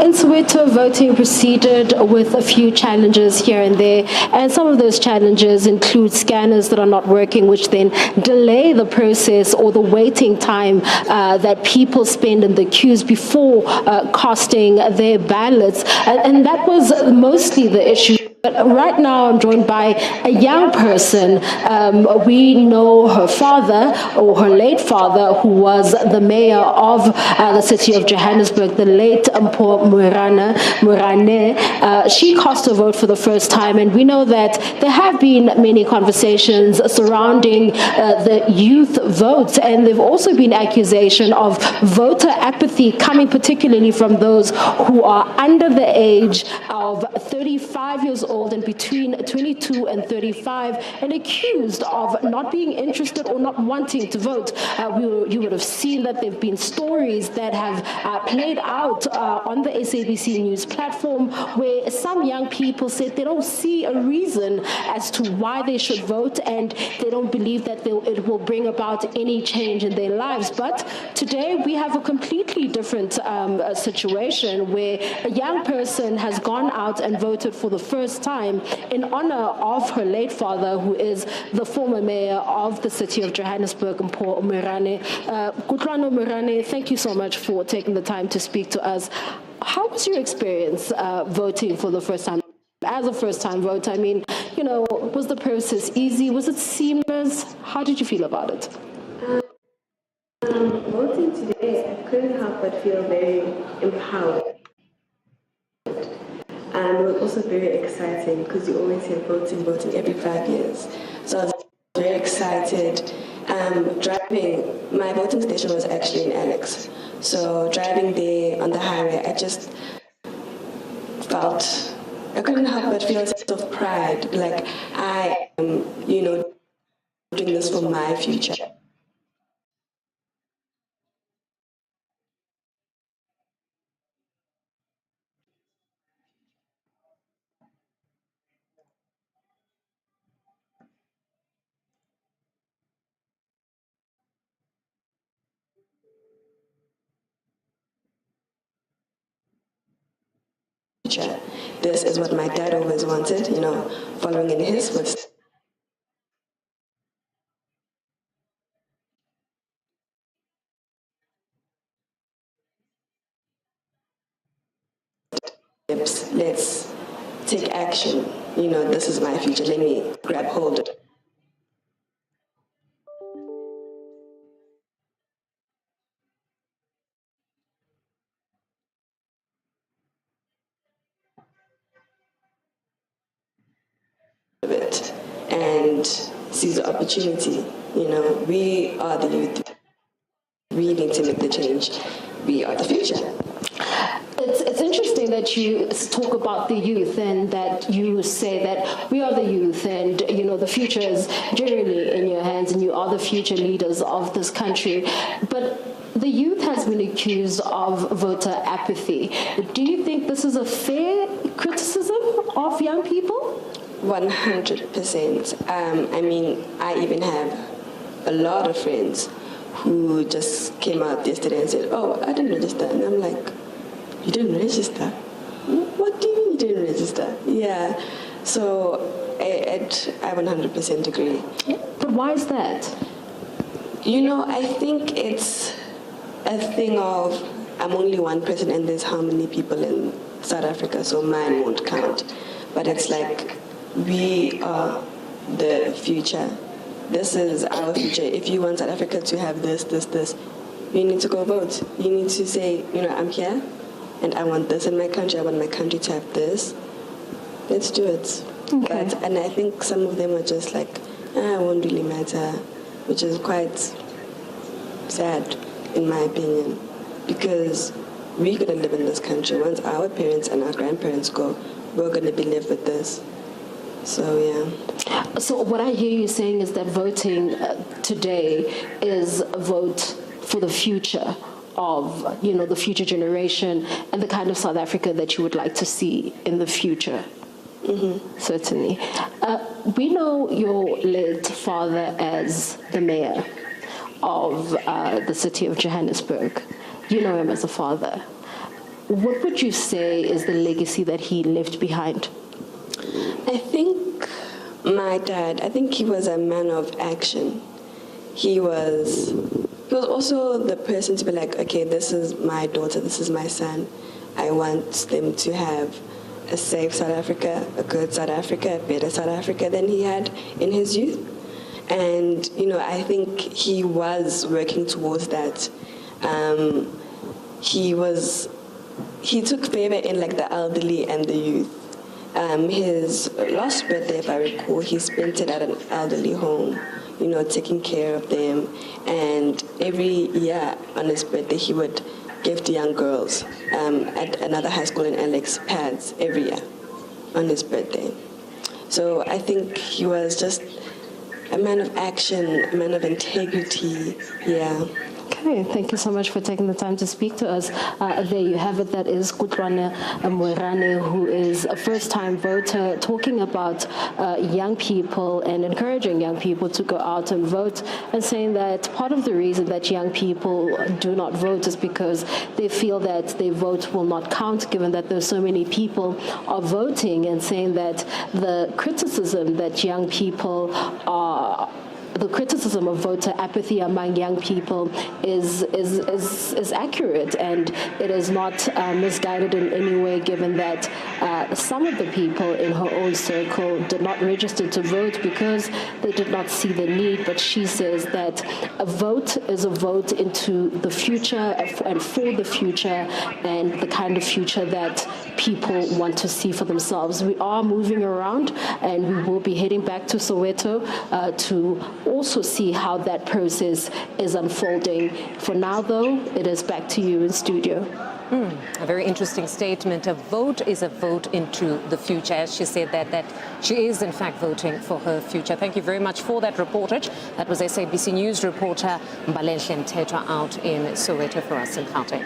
in Soweto, voting proceeded with a few challenges here and there, and some of those challenges include scanners that are not working, which then delay the process or the waiting time that people spend in the queues before casting their ballots, and that was mostly the issue. But right now I'm joined by a young person. We know her father, or her late father, who was the mayor of the city of Johannesburg, the late Mpho Morane. She cast her vote for the first time, and we know that there have been many conversations surrounding the youth vote, and there have also been accusations of voter apathy coming particularly from those who are under the age of 35 years old and between 22 and 35, and accused of not being interested or not wanting to vote. You would have seen that there have been stories that have played out on the SABC News platform, where some young people said they don't see a reason as to why they should vote, and they don't believe that it will bring about any change in their lives. But today we have a completely different situation, where a young person has gone out and voted for the first time in honor of her late father, who is the former mayor of the city of Johannesburg, Mpho Morane. Kutlwano Morane, thank you so much for taking the time to speak to us. How was your experience voting for the first time? As a first-time voter, I mean, was the process easy? Was it seamless? How did you feel about it? Voting today, I couldn't help but feel very empowered. And it was also very exciting, because you always hear voting every 5 years. So I was very excited. Driving, my voting station was actually in Alex. So driving there on the highway, I just felt, I couldn't help but feel a sense of pride, like I am, doing this for my future. This is what my dad always wanted, following in his footsteps. Let's take action. This is my future. Let me grab hold of it. And seize the opportunity. We are the youth. We need to make the change. We are the future. It's interesting that you talk about the youth, and that you say that we are the youth, and the future is generally in your hands, and you are the future leaders of this country. But the youth has been accused of voter apathy. Do you think this is a fair criticism of young people? 100%. I mean, I even have a lot of friends who just came out yesterday and said, "Oh, I didn't register." And I'm like, "You didn't register? What do you mean you didn't register?" Yeah. So I 100% agree. But why is that? I think it's a thing of, I'm only one person and there's how many people in South Africa, so mine won't count. But it's like, we are the future. This is our future. If you want South Africa to have this, you need to go vote. You need to say, I'm here and I want this in my country. I want my country to have this. Let's do it. Okay. And I think some of them are just like, it won't really matter, which is quite sad, in my opinion, because we're going to live in this country. Once our parents and our grandparents go, we're going to be left with this. So, yeah. So what I hear you saying is that voting today is a vote for the future of, the future generation and the kind of South Africa that you would like to see in the future. Mm-hmm. Certainly. We know your late father as the mayor of the city of Johannesburg. You know him as a father. What would you say is the legacy that he left behind? I think my dad, I think he was a man of action. He was also the person to be like, okay, this is my daughter, this is my son. I want them to have a safe South Africa, a good South Africa, a better South Africa than he had in his youth. And, I think he was working towards that. He took favor in like the elderly and the youth. His last birthday, if I recall, he spent it at an elderly home, taking care of them. And every year on his birthday, he would give to young girls at another high school in Alex pads every year on his birthday. So I think he was just a man of action, a man of integrity, yeah. Okay, thank you so much for taking the time to speak to us. There you have it. That is Kutlwana Moerane, who is a first-time voter, talking about young people and encouraging young people to go out and vote, and saying that part of the reason that young people do not vote is because they feel that their vote will not count, given that there's so many people are voting, and saying that the criticism that young people are the criticism of voter apathy among young people is accurate, and it is not misguided in any way, given that some of the people in her own circle did not register to vote because they did not see the need. But she says that a vote is a vote into the future and for the future and the kind of future that people want to see for themselves. We are moving around, and we will be heading back to Soweto to also see how that process is unfolding. For now, though, it is back to you in studio. A very interesting statement. A vote is a vote into the future. As she said that she is in fact voting for her future. Thank you very much for that reportage. That was SABC News reporter Mbalenhle Mthethwa out in Soweto for us in Gauteng.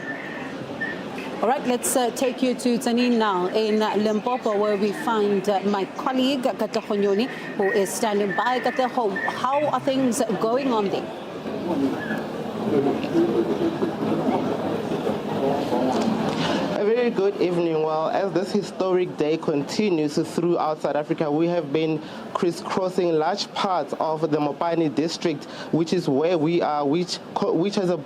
All right, let's take you to Tzaneen now in Limpopo, where we find my colleague Katlego Nyoni, who is standing by. Katlego, how are things going on there? A very good evening. Well, as this historic day continues throughout South Africa, we have been crisscrossing large parts of the Mopani district, which is where we are, which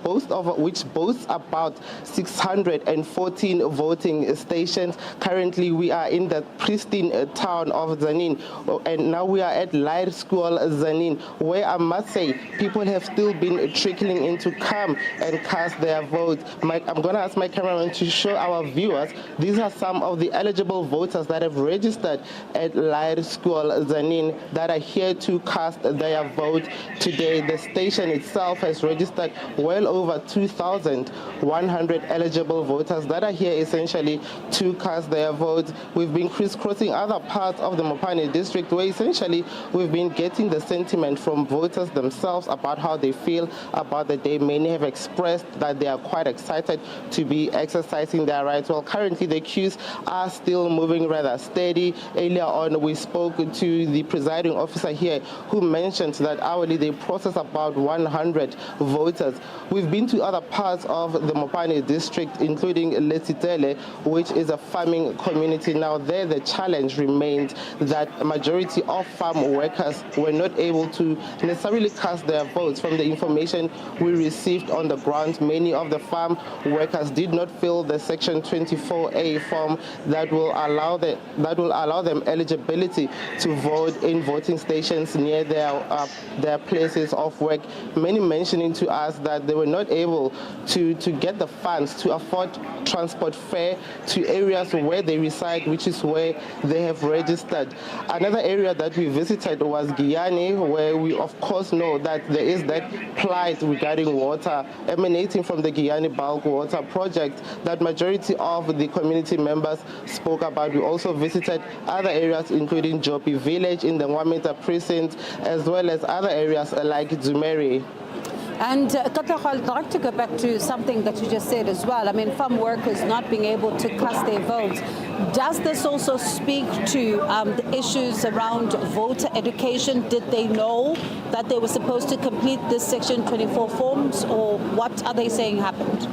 boasts about 614 voting stations. Currently, we are in the pristine town of Tzaneen, and now we are at Leierskool Tzaneen, where I must say people have still been trickling in to come and cast their votes. I'm going to ask my cameraman to show our viewers. These are some of the eligible voters that have registered at Leierskool Tzaneen that are here to cast their vote today. The station itself has registered well over 2,100 eligible voters that are here essentially to cast their votes. We've been crisscrossing other parts of the Mopani district where essentially we've been getting the sentiment from voters themselves about how they feel about the day. Many have expressed that they are quite excited to be exercising their rights. Well, currently the queues are still moving rather steady. Earlier on, we spoke to the presiding officer here who mentioned that hourly they process about 100 voters. We've been to other parts of the Mopani district, including Lesitele, which is a farming community. Now there the challenge remains that a majority of farm workers were not able to necessarily cast their votes. From the information we received on the ground, many of the farm workers did not fill the Section 24A form that will allow them eligibility to vote in voting stations near their places of work. Many mentioning to us that they were not able to get the funds to afford transport fare to areas where they reside, which is where they have registered. Another area that we visited was Giyani, where we of course know that there is that plight regarding water emanating from the Giyani bulk water project that majority of the community members spoke about. We also visited other areas including Jopi village in the Nwamita precinct, as well as other areas like Dzumeri. And Katlego, I'd like to go back to something that you just said as well. I mean, farm workers not being able to cast their votes. Does this also speak to the issues around voter education? Did they know that they were supposed to complete this Section 24 forms, or what are they saying happened?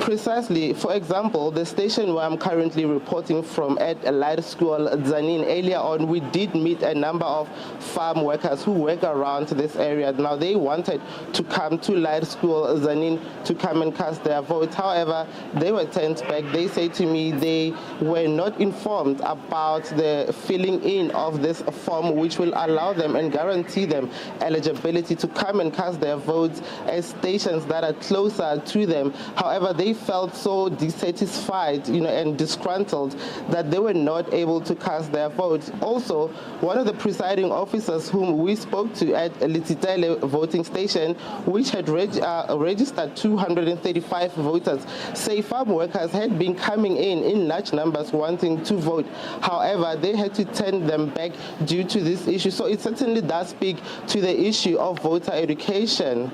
Precisely. For example, the station where I'm currently reporting from at Light School Zanin, earlier on we did meet a number of farm workers who work around this area. Now they wanted to come to Light School Zanin to come and cast their vote. However, they were turned back. They say to me they were not informed about the filling in of this form, which will allow them and guarantee them eligibility to come and cast their votes at stations that are closer to them. However, they felt so dissatisfied, and disgruntled that they were not able to cast their votes. Also, one of the presiding officers whom we spoke to at Litsitele voting station, which had registered 235 voters, say farm workers had been coming in large numbers wanting to vote. However, they had to turn them back due to this issue. So it certainly does speak to the issue of voter education.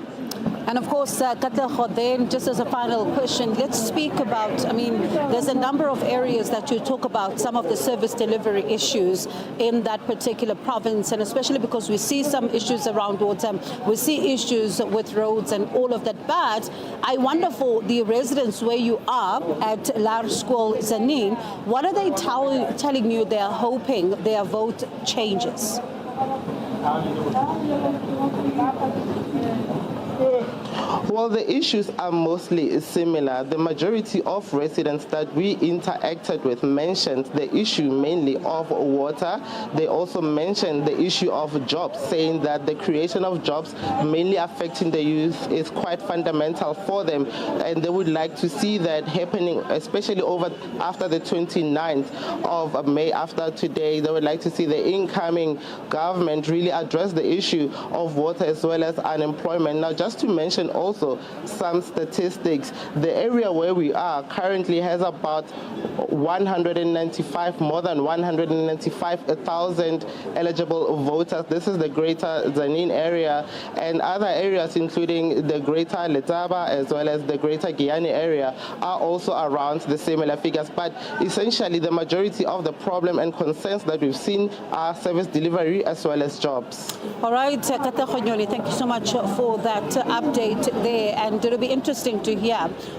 And of course, Katlego, then just as a final question, let's speak about, there's a number of areas that you talk about, some of the service delivery issues in that particular province, and especially because we see some issues around water, we see issues with roads and all of that. But I wonder for the residents where you are at Laer School Zanin, what are they telling you they're hoping their vote changes? Well, the issues are mostly similar. The majority of residents that we interacted with mentioned the issue mainly of water. They also mentioned the issue of jobs, saying that the creation of jobs mainly affecting the youth is quite fundamental for them, and they would like to see that happening, especially after the 29th of May, after today. They would like to see the incoming government really address the issue of water as well as unemployment. Now, just to mention also some statistics, the area where we are currently has about more than 195,000 eligible voters. This is the greater Zanin area, and other areas including the greater Letaba as well as the greater Giyani area are also around the similar figures. But essentially the majority of the problem and concerns that we've seen are service delivery as well as jobs. All right, Katlego Nyoni, thank you so much for that update there, and it'll be interesting to hear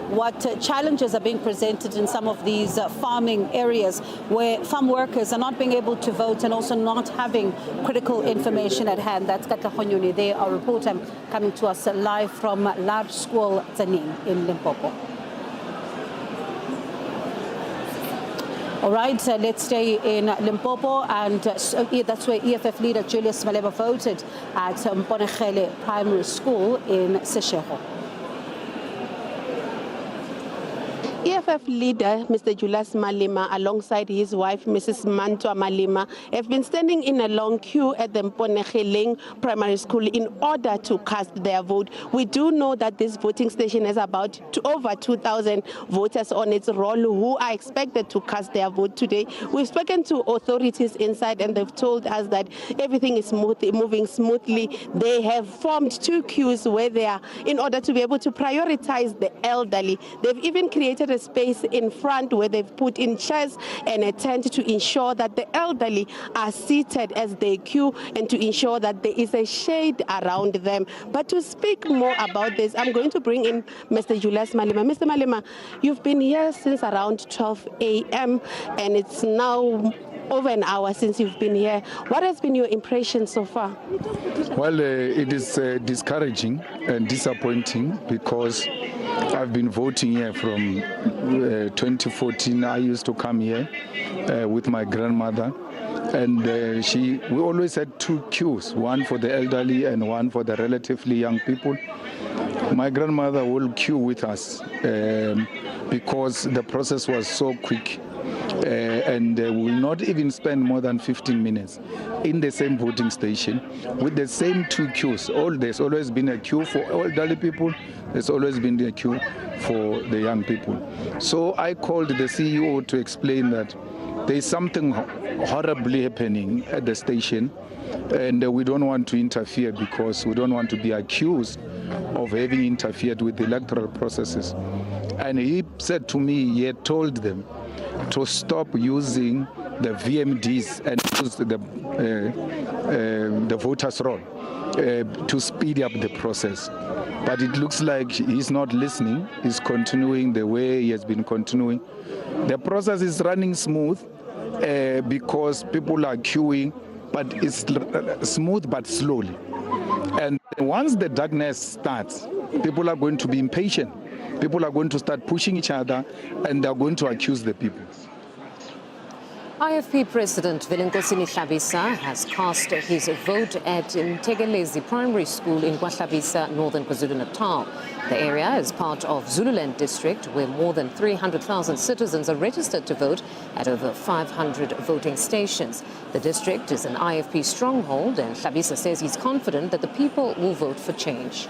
what challenges are being presented in some of these farming areas where farm workers are not being able to vote and also not having critical information at hand. That's Katlego Nyoni there, our reporter coming to us live from Laer School Zanin in Limpopo. All right, let's stay in Limpopo, and that's where EFF leader Julius Malema voted at Mponegele Primary School in Seshego. EFF leader Mr. Julius Malema, alongside his wife Mrs. Mantwa Malema, have been standing in a long queue at the Mponegele Primary School in order to cast their vote. We do know that this voting station has about over 2,000 voters on its roll who are expected to cast their vote today. We've spoken to authorities inside, and they've told us that everything is moving smoothly. They have formed two queues where they are in order to be able to prioritize the elderly. They've even created a space in front where they've put in chairs and a tent to ensure that the elderly are seated as they queue and to ensure that there is a shade around them. But to speak more about this, I'm going to bring in Mr. Julius Malema. Mr. Malema, you've been here since around 12 a.m. and it's now over an hour since you've been here. What has been your impression so far? Well, it is discouraging and disappointing because I've been voting here from 2014. I used to come here with my grandmother, and we always had two queues, one for the elderly and one for the relatively young people. My grandmother will queue with us because the process was so quick. And we will not even spend more than 15 minutes in the same voting station with the same two queues. There's always been a queue for elderly people. There's always been a queue for the young people. So I called the CEO to explain that there is something horribly happening at the station, and we don't want to interfere because we don't want to be accused of having interfered with the electoral processes. And he said to me, he had told them to stop using the VMDs and use the voters' roll. to speed up the process. But it looks like he's not listening. He's continuing the way he has been continuing. The process is running smooth because people are queuing, but it's smooth but slowly. And once the darkness starts, people are going to be impatient. People are going to start pushing each other, and they're going to accuse the people. IFP President Velenkosini Hlabisa has cast his vote at Mtegelezi Primary School in KwaHlabisa, northern KwaZulu-Natal. The area is part of Zululand district, where more than 300,000 citizens are registered to vote at over 500 voting stations. The district is an IFP stronghold, and Hlabisa says he's confident that the people will vote for change.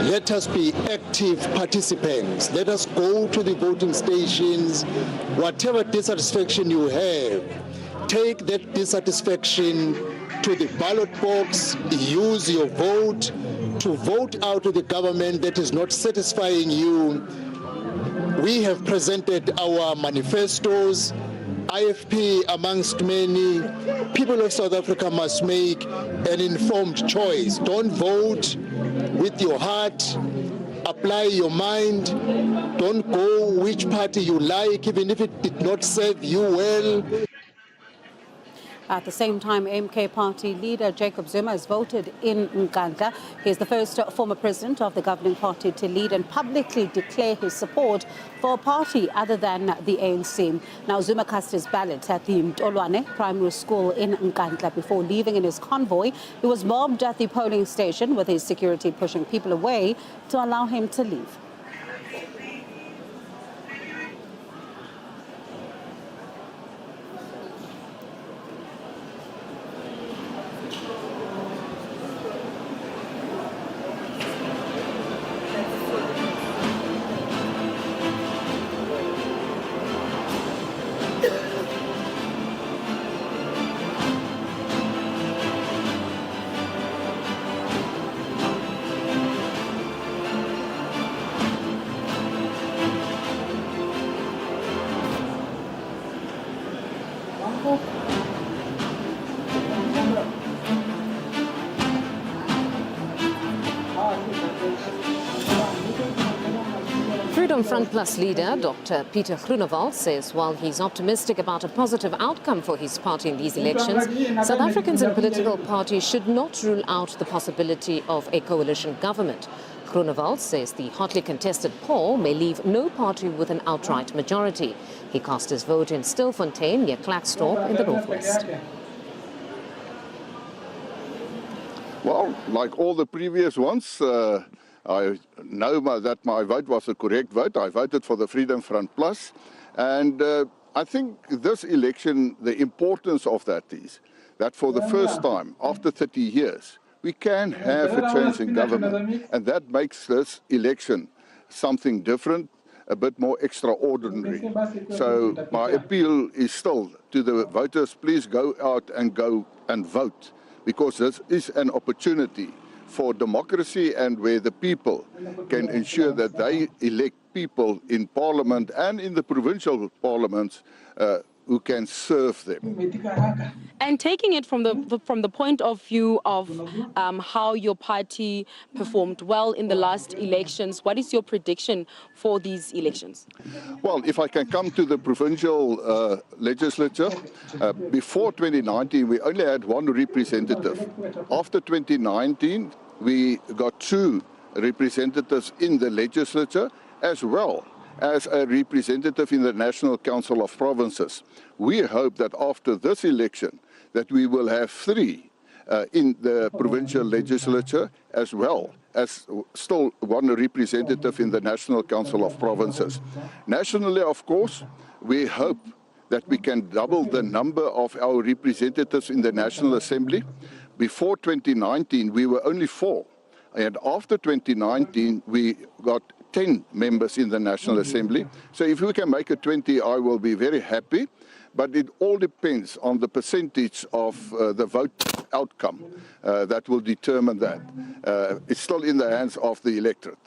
Let us be active participants. Let us go to the voting stations. Whatever dissatisfaction you have, take that dissatisfaction to the ballot box. Use your vote to vote out the government that is not satisfying you. We have presented our manifestos. IFP, amongst many, people of South Africa must make an informed choice. Don't vote with your heart, apply your mind. Don't go which party you like, even if it did not serve you well. At the same time, MK party leader Jacob Zuma has voted in Nkandla. He is the first former president of the governing party to lead and publicly declare his support for a party other than the ANC. Now, Zuma cast his ballot at the Mtolwane Primary School in Nkandla before leaving in his convoy. He was mobbed at the polling station, with his security pushing people away to allow him to leave. Freedom Front Plus leader Dr. Peter Groenewald says while he's optimistic about a positive outcome for his party in these elections, South Africans and political parties should not rule out the possibility of a coalition government. Groenewald says the hotly contested poll may leave no party with an outright majority. He cast his vote in Stilfontein near Klerksdorp in the northwest. Well, like all the previous ones, I know that my vote was a correct vote. I voted for the Freedom Front Plus. And I think this election, the importance of that is that for the first time after 30 years, we can have a change in government. And that makes this election something different, a bit more extraordinary. So my appeal is still to the voters, please go out and vote, because this is an opportunity for democracy and where the people can ensure that they elect people in parliament and in the provincial parliaments who can serve them. And taking it from the point of view of how your party performed well in the last elections, what is your prediction for these elections? Well, if I can come to the provincial legislature, before 2019 we only had one representative. After 2019 we got 2 representatives in the legislature, as well as a representative in the National Council of Provinces. We hope that after this election that we will have 3 in the provincial legislature, as well as still 1 representative in the National Council of Provinces. Nationally, of course, we hope that we can double the number of our representatives in the National Assembly. Before 2019, we were only 4. And after 2019, we got 10 members in the National Assembly. So if we can make it 20, I will be very happy. But it all depends on the percentage of the vote outcome that will determine that. It's still in the hands of the electorate.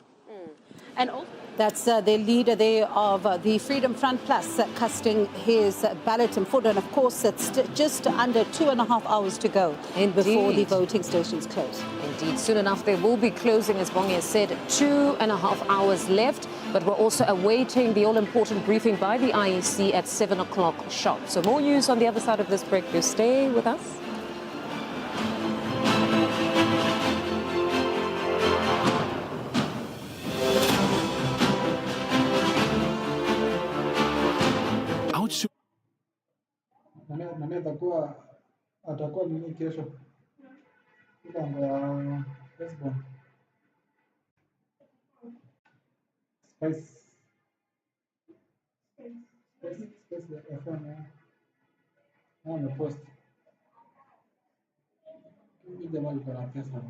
And also That's the leader there of the Freedom Front Plus casting his ballot in Fordham. And of course, it's just under 2.5 hours to go before the voting stations close. Indeed, soon enough they will be closing, as Bongi has said, 2.5 hours left. But we're also awaiting the all-important briefing by the IEC at 7 o'clock sharp. So more news on the other side of this break. You stay with us. Nani atakuwa nini kesho? Ila anga Facebook. Space FM. Amepost. Hii jamaa yuko na pesa.